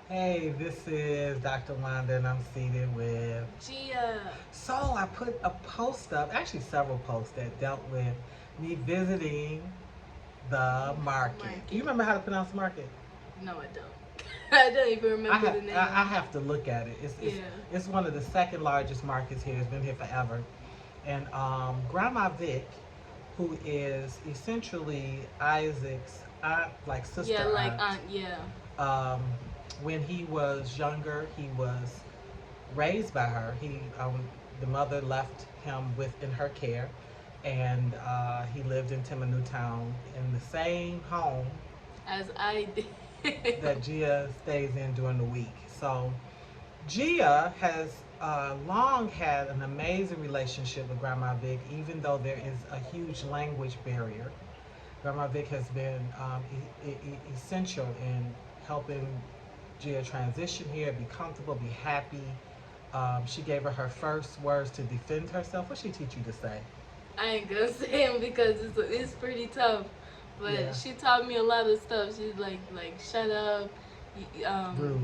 Hey, this is Dr. Wanda, and I'm seated with. Gia. So I put a post up, actually several posts that dealt with me visiting the market. Do you Market. remember how to pronounce market? No, I don't. I don't even I remember have the I name. have to look at it. It's Yeah. it's it's one of the second largest markets here. It's been here forever. And Grandma Vic, who is essentially Isaac's aunt, like Yeah, sister like aunt, yeah. um, when he was younger, he was raised by her. The mother left him in her care, and he lived in Timonoo Town in the same home As I did. that Gia stays in during the week. So Gia has long had an amazing relationship with Grandma Vic, even though there is a huge language barrier. Grandma Vic has been essential in helping Gia transition here, be comfortable, be happy. She gave her first words to defend herself. What she teach you to say? I ain't gonna say him because it's pretty tough. But Yeah, she taught me a lot of stuff. She's like shut up. rude.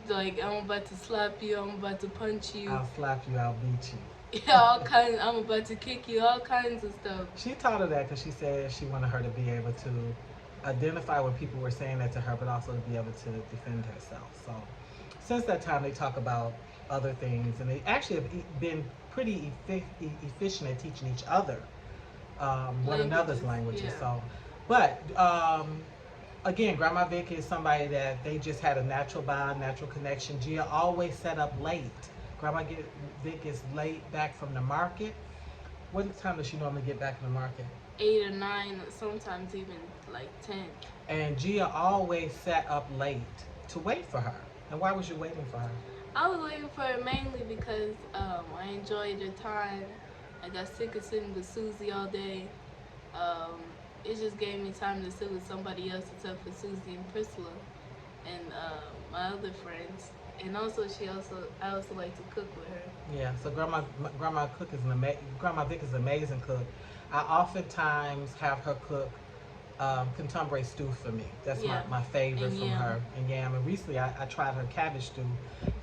Like I'm about to slap you. I'm about to punch you. I'll slap you. I'll beat Yeah, all you. kinds. I'm about to kick you. All kinds of stuff. She taught her that because she said she wanted her to be able to identify when people were saying that to her, but also to be able to defend herself. So since that time, they talk about other things, and they actually have been pretty efficient at teaching each other one another's Languages. languages. Yeah. So, but again, Grandma Vic is somebody that they just had a natural bond, natural connection. Gia always set up late. Vic is late back from the market. What time does she normally get back in the market? 8 or 9, sometimes even like 10. And Gia always sat up late to wait for her. And why was you waiting for her? I was waiting for it mainly because I enjoyed the time. I got sick of sitting with Susie all day. Um, it just gave me time to sit with somebody else except for Susie and Priscilla and my other friends. And also, I also like to cook with her. Yeah, so Grandma Vic is an amazing cook. I oftentimes have her cook contemporary stew for me. That's Yeah, my favorite and from yam. her. And yam. And recently I tried her cabbage stew,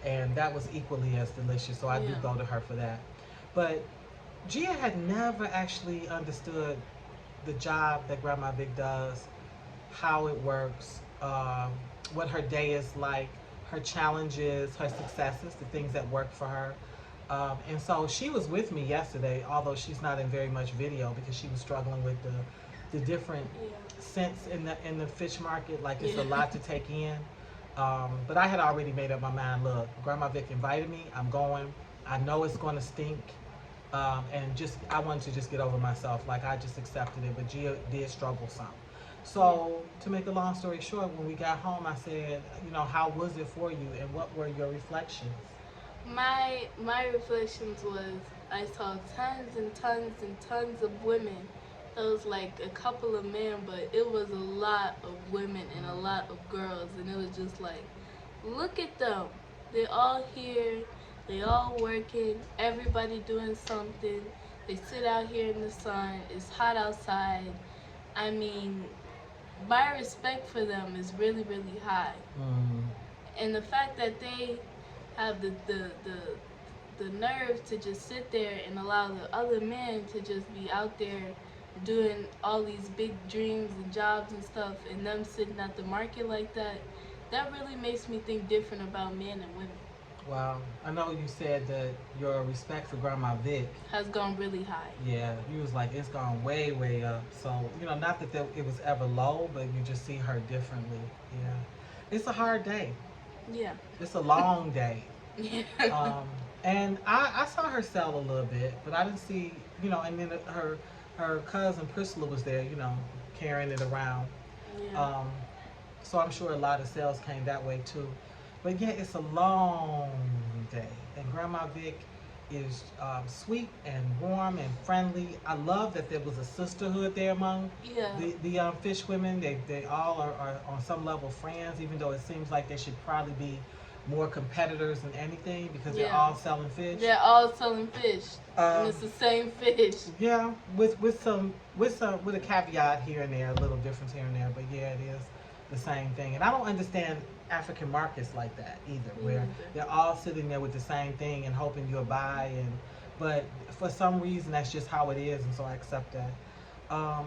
and that was equally as delicious. So I do Yeah. go to her for that. But Gia had never actually understood the job that Grandma Vic does, how it works, what her day is like, her challenges, her successes, the things that work for her. And so she was with me yesterday, although she's not in very much video because she was struggling with the different Yeah. scents in the fish market. Like it's a Yeah. lot to take in. But I had already made up my mind. Look, Grandma Vic invited me. I'm going. I know it's going to stink. And just I wanted to just get over myself. Like I just accepted it. But Gia did struggle some. Yeah. So to make a long story short, when we got home, I said, how was it for you, and what were your reflections? My reflections was I saw tons and tons and tons of women. It was like a couple of men, but it was a lot of women and a lot of girls, and it was just like, look at them. They're all here. They all working. Everybody doing something. They sit out here in the sun. It's hot outside. I mean, my respect for them is really, really high. Mm, And the fact that they have the nerve to just sit there and allow the other men to just be out there doing all these big dreams and jobs and stuff, and them sitting at the market like that, that really makes me think different about men and women. wow. I know you said that your respect for Grandma Vic, Has gone really high. yeah, you was like, it's gone way, way up. So, not that it was ever low, but you just see her differently. Yeah. It's a hard day. Yeah. It's a long day. Yeah. Um, and I saw her sell a little bit, but I didn't see, and then her cousin Priscilla was there, carrying it around. Yeah. Um, so I'm sure a lot of sales came that way too. But yeah, it's a long day. And Grandma Vic is sweet and warm and friendly. I love that there was a sisterhood there among Yeah. the fish women. They all are on some level friends, even though it seems like they should probably be more competitors than anything because they're Yeah. all selling fish. They're all selling fish, and Um, it's the same fish. yeah, with a caveat here and there, a little difference here and there, but yeah, it is the same thing. And I don't understand African markets like that either, Me where neither. they're all sitting there with the same thing and hoping you'll buy. And but for some reason, that's just how it is, and so I accept that. Um,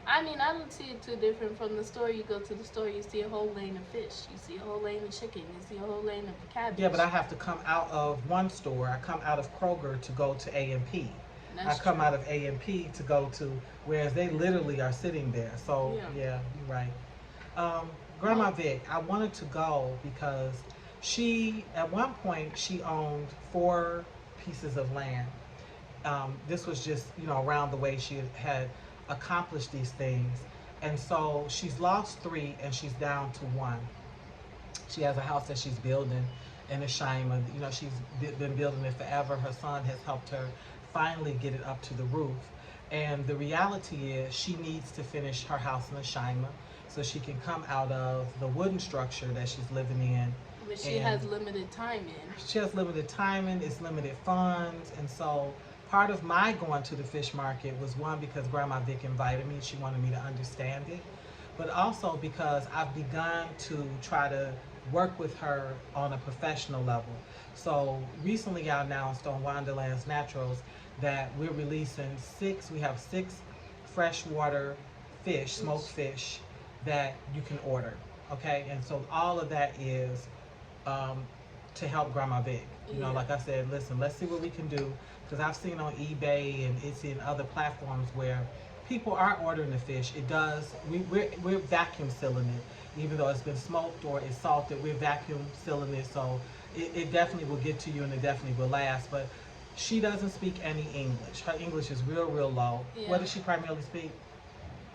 I mean, I don't see it too different from the store. You go to the store, you see a whole lane of fish, you see a whole lane of chicken, you see a whole lane of cabbage. yeah, but I have to come out of one store. I come out of Kroger to go to A&P. I That's come true. out of A&P to go to, whereas they literally are sitting there. So Yeah. yeah, you're right. Grandma Well, Vic, I wanted to go because she, at one point, she owned 4 pieces of land. This was just, around the way she had accomplished these things. And so she's lost 3 and she's down to 1. She has a house that she's building in Ashima. She's been building it forever. Her son has helped her finally get it up to the roof. And the reality is, she needs to finish her house in Ashima so she can come out of the wooden structure that she's living in. but she And has limited time in. she has limited timing, it's limited funds, and so part of my going to the fish market was, one, because Grandma Vic invited me, she wanted me to understand it, but also because I've begun to try to work with her on a professional level. So recently I announced on Wonderlands Naturals that we're releasing we have 6 freshwater fish, smoked fish, that you can order. Okay, and so all of that is um, to help Grandma Vic. Yeah. Like I said, listen, let's see what we can do, because I've seen on eBay and it's in other platforms where people are ordering the fish. It does. We're vacuum sealing it, even though it's been smoked or it's salted. We're vacuum sealing it, so it definitely will get to you and it definitely will last. But she doesn't speak any English. Her English is real, real low. Yeah. What does she primarily speak?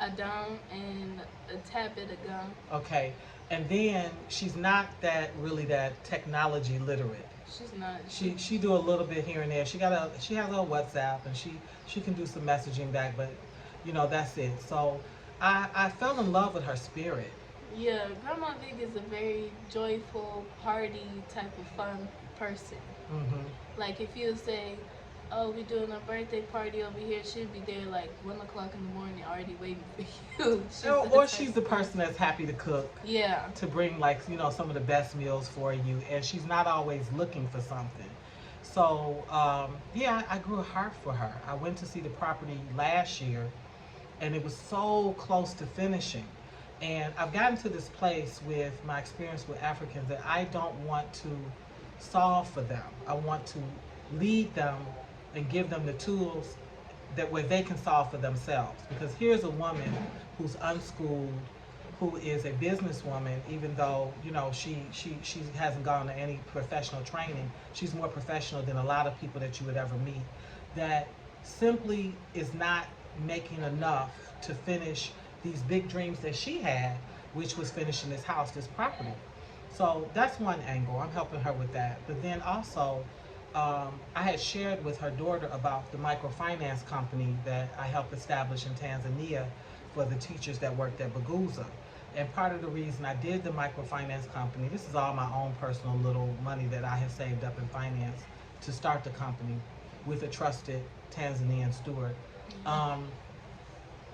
A dum and a tap bit of gum. Okay, and then she's not that technology literate. She's not. She do a little bit here and there. She has a WhatsApp, and she can do some messaging back, but that's it. So I fell in love with her spirit. Yeah, Grandma Vic is a very joyful, party type of fun person. Hmm. Like if you say, "Oh, we're doing a birthday party over here," she'd be there like 1 o'clock in the morning, already waiting for you. Or she's the person that's happy to cook, Yeah. to bring, like, some of the best meals for you, and she's not always looking for something. So yeah, I grew a heart for her. I went to see the property last year, and it was so close to finishing. And I've gotten to this place with my experience with Africans that I don't want to solve for them. I want to lead them and give them the tools that where they can solve for themselves. Because here's a woman who's unschooled, who is a businesswoman, even though she hasn't gone to any professional training. She's more professional than a lot of people that you would ever meet. That simply is not making enough to finish these big dreams that she had, which was finishing this house, this property. So that's one angle. I'm helping her with that. But then also, I had shared with her daughter about the microfinance company that I helped establish in Tanzania for the teachers that worked at Baguza. And part of the reason I did the microfinance company, this is all my own personal little money that I have saved up in finance to start the company with a trusted Tanzanian steward,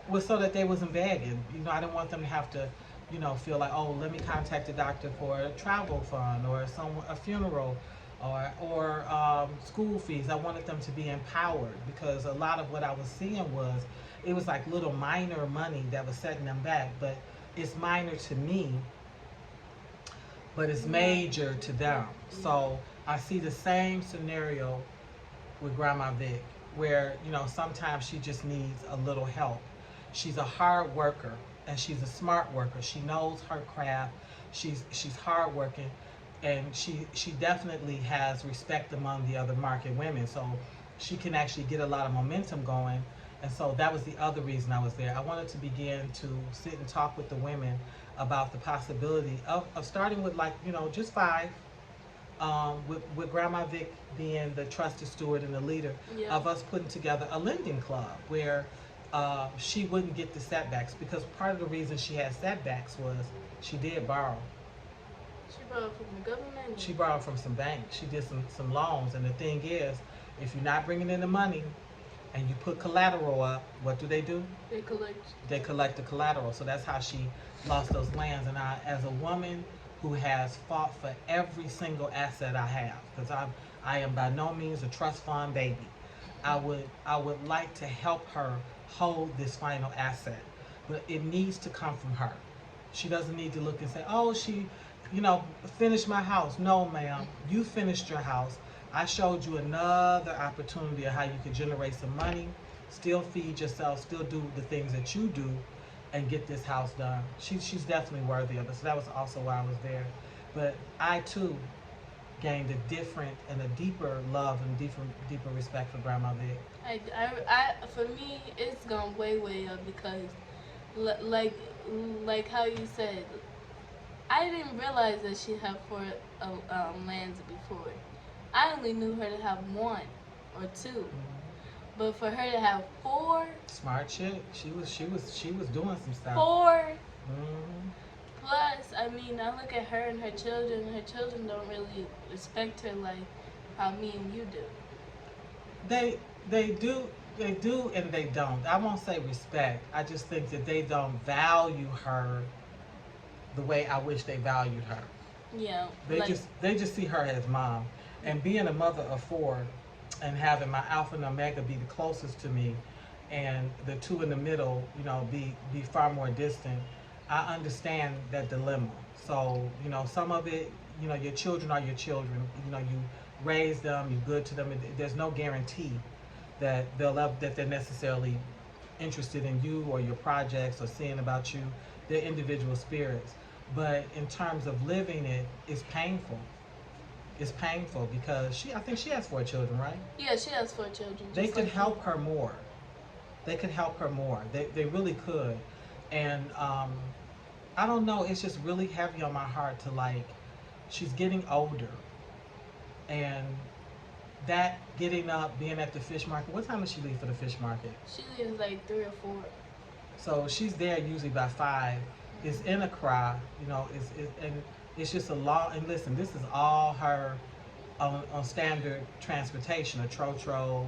was so that they wasn't begging. I didn't want them to have to, feel like, oh, let me contact the doctor for a travel fund or a funeral or school fees. I wanted them to be empowered, because a lot of what I was seeing was, it was like little minor money that was setting them back, but it's minor to me, but it's major to them. So I see the same scenario with Grandma Vic, where sometimes she just needs a little help. She's a hard worker, and she's a smart worker. She knows her craft. She's hardworking, and she definitely has respect among the other market women. So she can actually get a lot of momentum going. And so that was the other reason I was there. I wanted to begin to sit and talk with the women about the possibility of starting with, like, just 5, with Grandma Vic being the trusted steward and the leader, Yeah. of us putting together a lending club where she wouldn't get the setbacks, because part of the reason she had setbacks was she did borrow. She borrowed from the government. She borrowed from some banks. She did some loans. And the thing is, if you're not bringing in the money and you put collateral up, what do? They collect. They collect the collateral. So that's how she lost those lands. And as a woman who has fought for every single asset I have, because I am by no means a trust fund baby. I would like to help her hold this final asset, but it needs to come from her. She doesn't need to look and say, "Oh, she, finished my house." No, ma'am, you finished your house. I showed you another opportunity of how you could generate some money, still feed yourself, still do the things that you do, and get this house done. She's definitely worthy of it. So that was also why I was there. But I too gained a different and a deeper love and deeper respect for Grandma Vic. For me, it's gone way, way up because, like, how you said, I didn't realize that she had four lands before. I only knew her to have one or two, but for her to have four, Smart chick. She was doing some stuff. four. Hmm. Plus, I mean, I look at her and her children. Her children don't really respect her like how me and you do. They do and they don't. I won't say respect. I just think that they don't value her the way I wish they valued her. Yeah, They like just they just see her as mom. And being a mother of four and having my alpha and omega be the closest to me and the two in the middle, be far more distant, I understand that dilemma. So, some of it, your children are your children. You raise them, you're good to them. There's no guarantee that they're necessarily interested in you or your projects or seeing about you. They're individual spirits. But in terms of living it, it's painful. It's painful because I think she has four children, right? yeah, she has four children. They Just could like help her more. They could help her more. They really could. And I don't know, it's just really heavy on my heart to like, she's getting older. And that getting up, being at the fish market, what time does she leave for the fish market? she leaves like 3 or 4. So she's there usually by 5. It's in a cry, and it's just a long. And listen, this is all her on standard transportation, a trotro.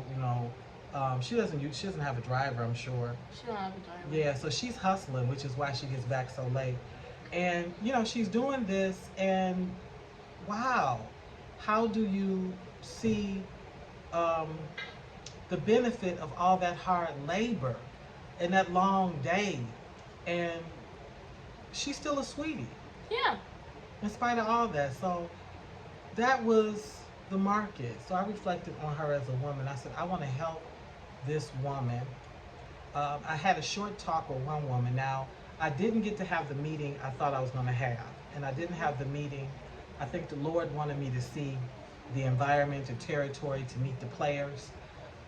She doesn't have a driver, I'm sure. She don't have a driver. Yeah, so she's hustling, which is why she gets back so late. And she's doing this, and wow, how do you see um, the benefit of all that hard labor and that long day? And she's still a sweetie Yeah. in spite of all that. So that was the market. So I reflected on her as a woman. I said, I want to help this woman. I had a short talk with one woman. Now, I didn't get to have the meeting I thought I was going to have. And I didn't have the meeting. I think the Lord wanted me to see the environment, the territory, to meet the players.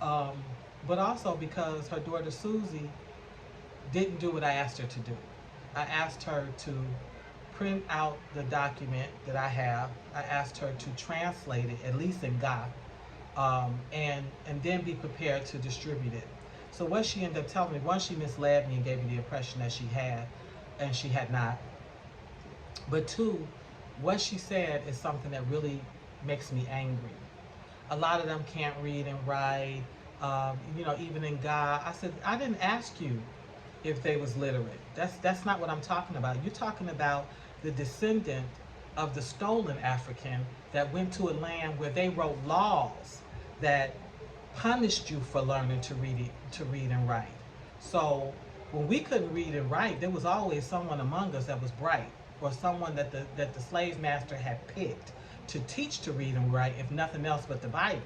Um, but also because her daughter Susie didn't do what I asked her to do. I asked her to print out the document that I have. I asked her to translate it, at least in Ga, and then be prepared to distribute it. So what she ended up telling me, one, she misled me and gave me the impression that she had, and she had not. But two, what she said is something that really makes me angry. A lot of them can't read and write. Even in Ga, I said, I didn't ask you if they was literate. That's not what I'm talking about. You're talking about the descendant of the stolen African that went to a land where they wrote laws that punished you for learning to read and write. So when we couldn't read and write, there was always someone among us that was bright, or someone that the slave master had picked to teach to read and write, if nothing else but the Bible.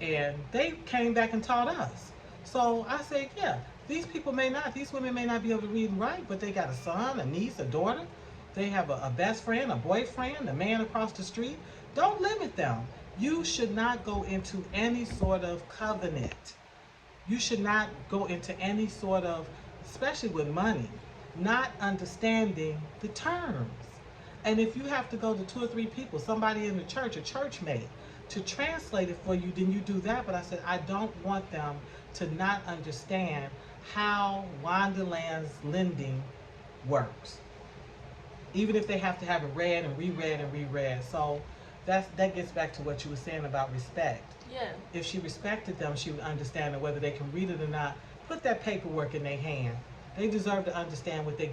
And they came back and taught us. So I said, yeah, these women may not be able to read and write, but they got a son, a niece, a daughter. They have a best friend, a boyfriend, a man across the street. Don't limit them. You should not go into any sort of covenant. You should not go into any sort of, especially with money, not understanding the terms. And if you have to go to 2 or 3 people, somebody in the church, a church mate, to translate it for you, then you do that. But I said, I don't want them to not understand how Wonderland's lending works. Even if they have to have it read and reread and reread. So that gets back to what you were saying about respect. Yeah. If she respected them, she would understand that whether they can read it or not, put that paperwork in their hand. They deserve to understand what they're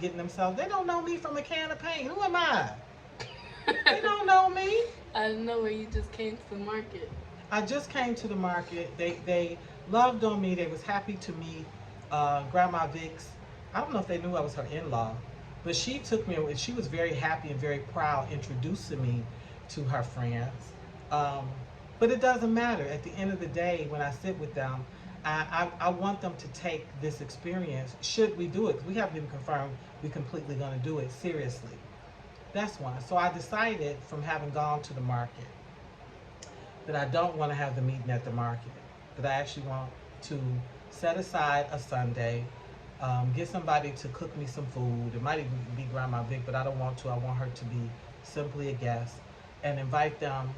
getting themselves. They don't know me from a can of paint. Who am I? out of nowhere you just came to the market. I just came to the market. They loved on me. They was happy to meet Grandma Vic's. I don't know if they knew I was her in-law, but she took me. She was very happy and very proud introducing me to her friends. Um, but it doesn't matter. At the end of the day, when I sit with them, I want them to take this experience. Should we do it? 'Cause we haven't even confirmed we completely going to do it seriously. That's why. So I decided from having gone to the market that I don't want to have the meeting at the market, that I actually want to set aside a Sunday, get somebody to cook me some food. It might even be Grandma Vic, but I don't want to. I want her to be simply a guest and invite them.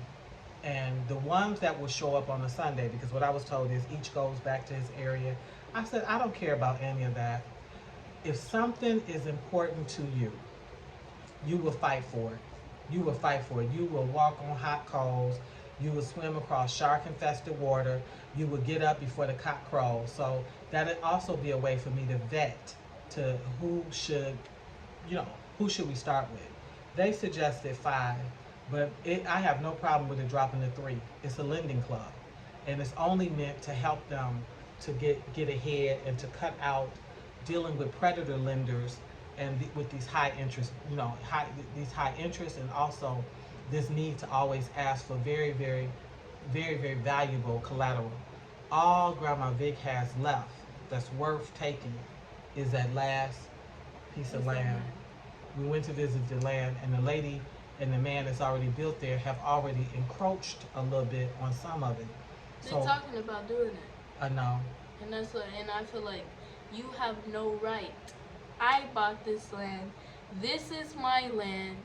And the ones that will show up on a Sunday, because what I was told is each goes back to his area. I said, I don't care about any of that. If something is important to you, you will fight for it. You will fight for it. You will walk on hot coals. You will swim across shark-infested water. You will get up before the cock crows. So that'll also be a way for me to vet to who should, who should we start with. They suggested 5, but I have no problem with it dropping to 3. It's a lending club, and it's only meant to help them to get ahead and to cut out dealing with predator lenders and with these high interest, these high interest, and also this need to always ask for very, very, very, very valuable collateral. All Grandma Vic has left that's worth taking is that last piece of land. We went to visit the land, and the lady and the man that's already built there have already encroached a little bit on some of it. They're talking about doing it. I know. And and I feel like you have no right. I bought this land. This is my land.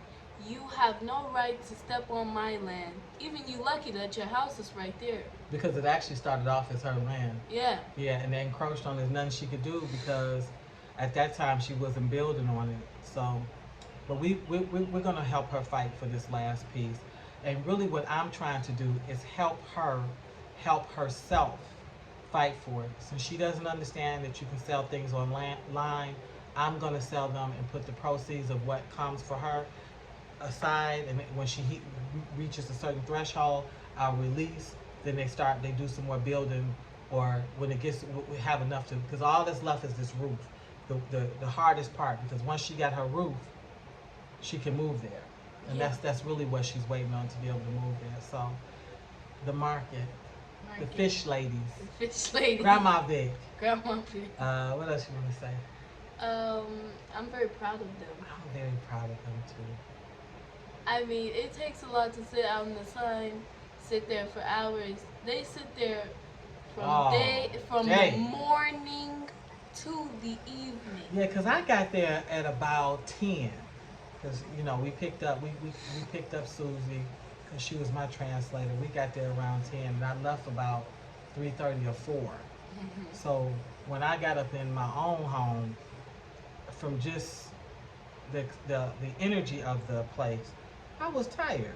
You have no right to step on my land. Even you lucky that your house is right there. Because it actually started off as her land. Yeah. Yeah, and they encroached on. There's nothing she could do because at that time she wasn't building on it. So, but we're going to help her fight for this last piece. And really what I'm trying to do is help herself fight for it. Since she doesn't understand that you can sell things online, I'm going to sell them and put the proceeds of what comes for her aside, and when she reaches a certain threshold, I'll release. Then they do some more building, or when it gets, we have enough to, because all that's left is this roof, the hardest part, because once she got her roof, she can move there, and that's really what she's waiting on, to be able to move there. So the market. The fish ladies. The fish ladies. Grandma Vic. Grandma Vic. What else you want to say? I'm very proud of them. I'm very proud of them too. I mean, it takes a lot to sit out in the sun, sit there for hours. They sit there from the morning to the evening. Yeah, cause I got there at about 10. Cause we picked up Susie, cause she was my translator. We got there around 10, and I left about 3:30 or 4. Mm-hmm. So when I got up in my own home, from just the energy of the place, I was tired.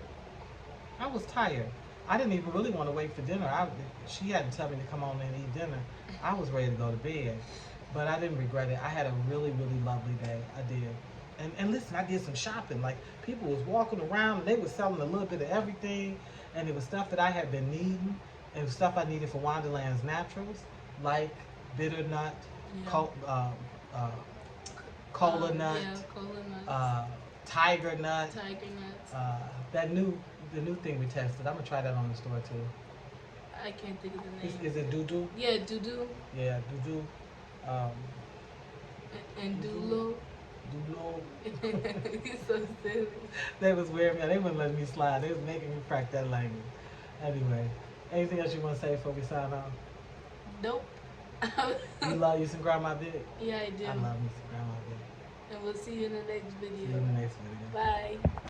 I didn't even really want to wait for dinner. She had to tell me to come on and eat dinner. I was ready to go to bed, but I didn't regret it. I had a really, really lovely day. I did. And listen, I did some shopping. Like, people was walking around, and they were selling a little bit of everything, and it was stuff that I had been needing, and it was stuff I needed for Wonderland's Naturals, like bitter nut, cola nut, tiger nut. The new thing we tested. I'm gonna try that on the store too. I can't think of the name. Is it doo-doo? Yeah, doo-doo. Yeah, doo-doo. And doo-lo. Doo-lo. He's so silly. They was wearing me. They wouldn't let me slide. They was making me crack that language. Anyway, anything else you want to say before we sign off? Nope. You love you some Grandma Vic? Yeah, I do. I love me some Grandma Vic. And we'll see you in the next video. See you in the next video. Bye.